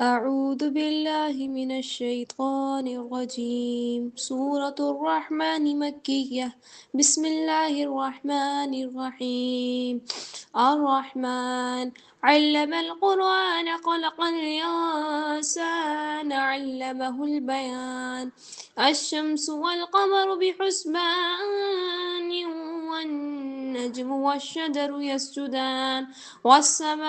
أعوذ بالله من الشيطان الرجيم. سورة الرحمن مكية. بسم الله الرحمن الرحيم. الرحمن علم القرآن خلق الإنسان علمه البيان. الشمس والقمر بحسبان والنجم والشجر يسجدان والسماء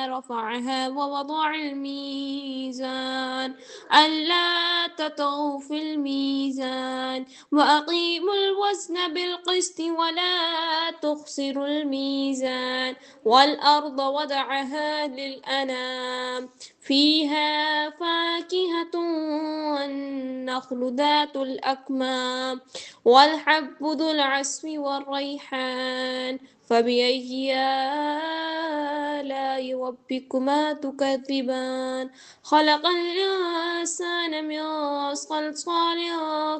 رفعها ووضع الميزان ألا تطغوا في الميزان وأقيموا الوزن بالقسط ولا تخسروا الميزان والأرض وضعها للأنام فيها فاكهة والنخل ذات الأكمام والحب ذو العصف والريحان فبأي آلاء ربكما تكذبان خلق الإنسان من صلصال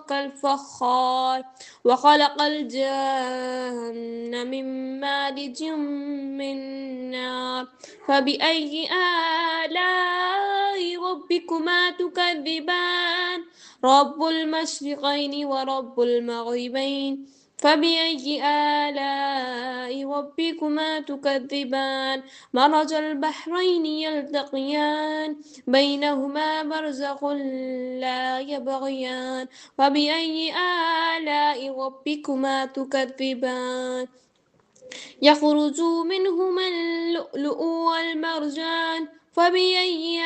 كالفخار وخلق الجن من مارج من نار فبأي آلاء ربكما تكذبان رب المشرقين ورب المغربين فبأي آلاء ربكما تكذبان مرج البحرين يلتقيان بينهما برزخ لا يبغيان فبأي آلاء ربكما تكذبان يخرج منهما اللؤلؤ والمرجان فبأي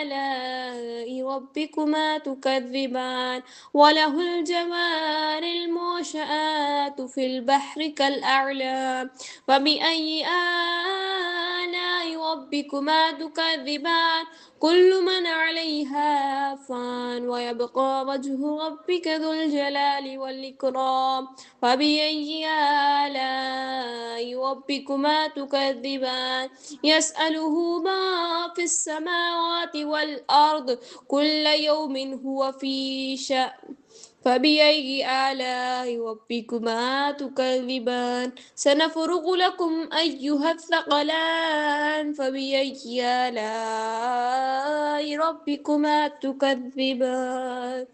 آلاء ربكما تكذبان وله الجوار المنشآت في البحر كالأعلام فبأي آلاء ربكما تكذبان كل من عليها فان ويبقى وجه ربك ذو الجلال والإكرام فبأي آلاء ربكما تكذبان يسأله ما في السماوات والأرض كل يوم هو في شأن فبأي آلاء ربكما تكذبان سنفرغ لكم أيها الثقلان فبأي آلاء ربكما تكذبان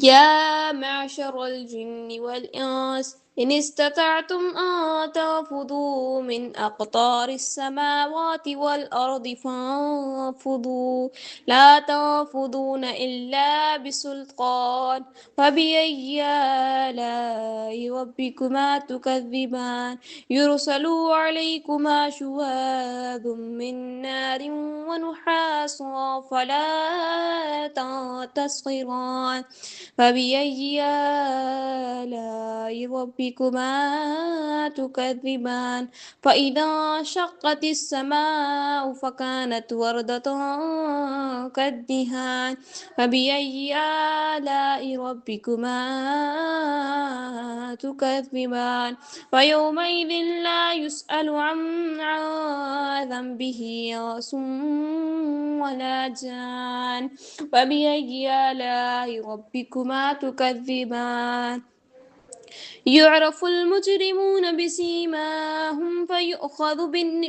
يا معشر الجن والإنس إن استطعتم أن تنفذوا من أقطار السماوات والأرض فانفذوا لا تنفذون إلا بسلطان فبأي آلاء ربكما تكذبان يرسل عليكما شواذ من نار ونحاس فلا تنتصران فبأي آلاء ربكما تكذبان فإذا انشقت السماء فكانت وردة كالدهان فبأي آلاء ربكما تكذبان فيومئذ لا يسأل عن ذنبه انس ولا جان فبأي آلاء ربكما تكذبان يعرف المجرمون بسيماهم فيؤخذ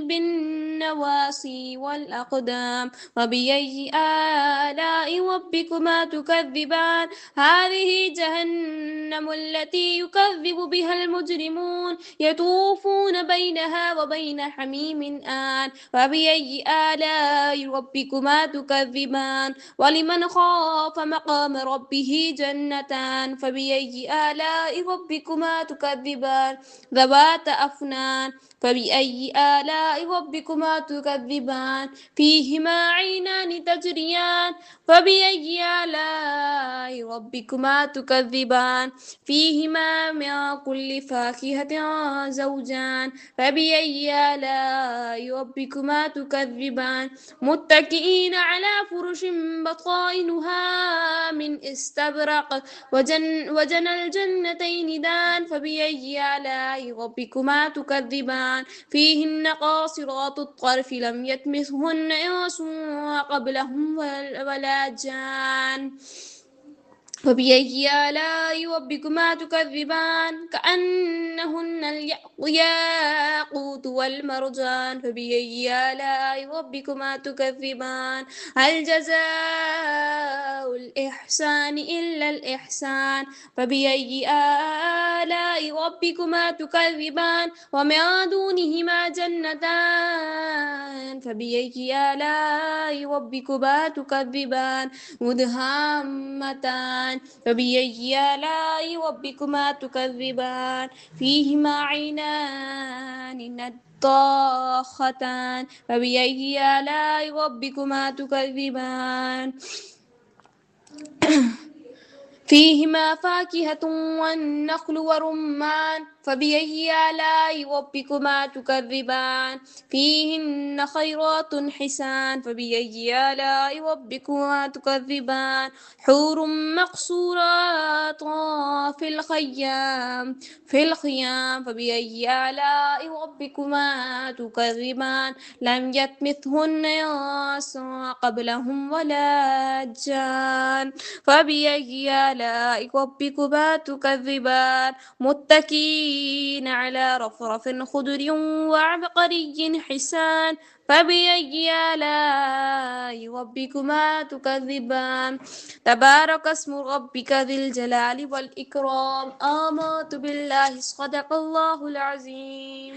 بالنواصي والأقدام وبأي آلاء ربكما تكذبان هذه جهنم التي يكذب بها المجرمون يطوفون بينها وبين حميم آن فبأي آلاء ربكما تكذبان ولمن خاف مقام ربه جنتان فبأي آلاء ربكما تكذبان ذوات أفنان فبأي آلاء ربكما تكذبان فيهما عينان تجريان فبأي آلاء ربكما تكذبان فيهما من كل فاكهة زوجان فبأي آلاء ربكما تكذبان متكئين على فرش بطائنها من استبرق وجنى الجنتين دان فبأي آلاء ربكما تكذبان فيهن قاصرات الطرف لم يطمثهن إنس قبلهم ولا جان فبأي آلاء ربكما تكذبان كأنهن الياقوت والمرجان فبأي آلاء ربكما تكذبان هل جزاء الإحسان إلا الإحسان فبأي آلاء ربكما تكذبان ومن دونهما جنتان فبأي آلاء ربكما تكذبان مدهامتان فبأي آلاء ربكما تكذبان فيهما عينان نضاختان فبأي آلاء ربكما تكذبان فيهما فاكهة والنخل والرمان فبأي آلاء ربكما تكذبان فيهن خيرات حسان فبأي آلاء ربكما تكذبان حور مقصورات في الخيام فبأي آلاء ربكما تكذبان لم يطمثهن إنس قبلهم ولا جان فبأي آلاء ربكما تكذبان متكئين على رفرف خضر وعبقري حسان فبأي آلاء ربكما تكذبان تبارك اسم ربك ذي الجلال والإكرام آمنت بالله صدق الله العظيم.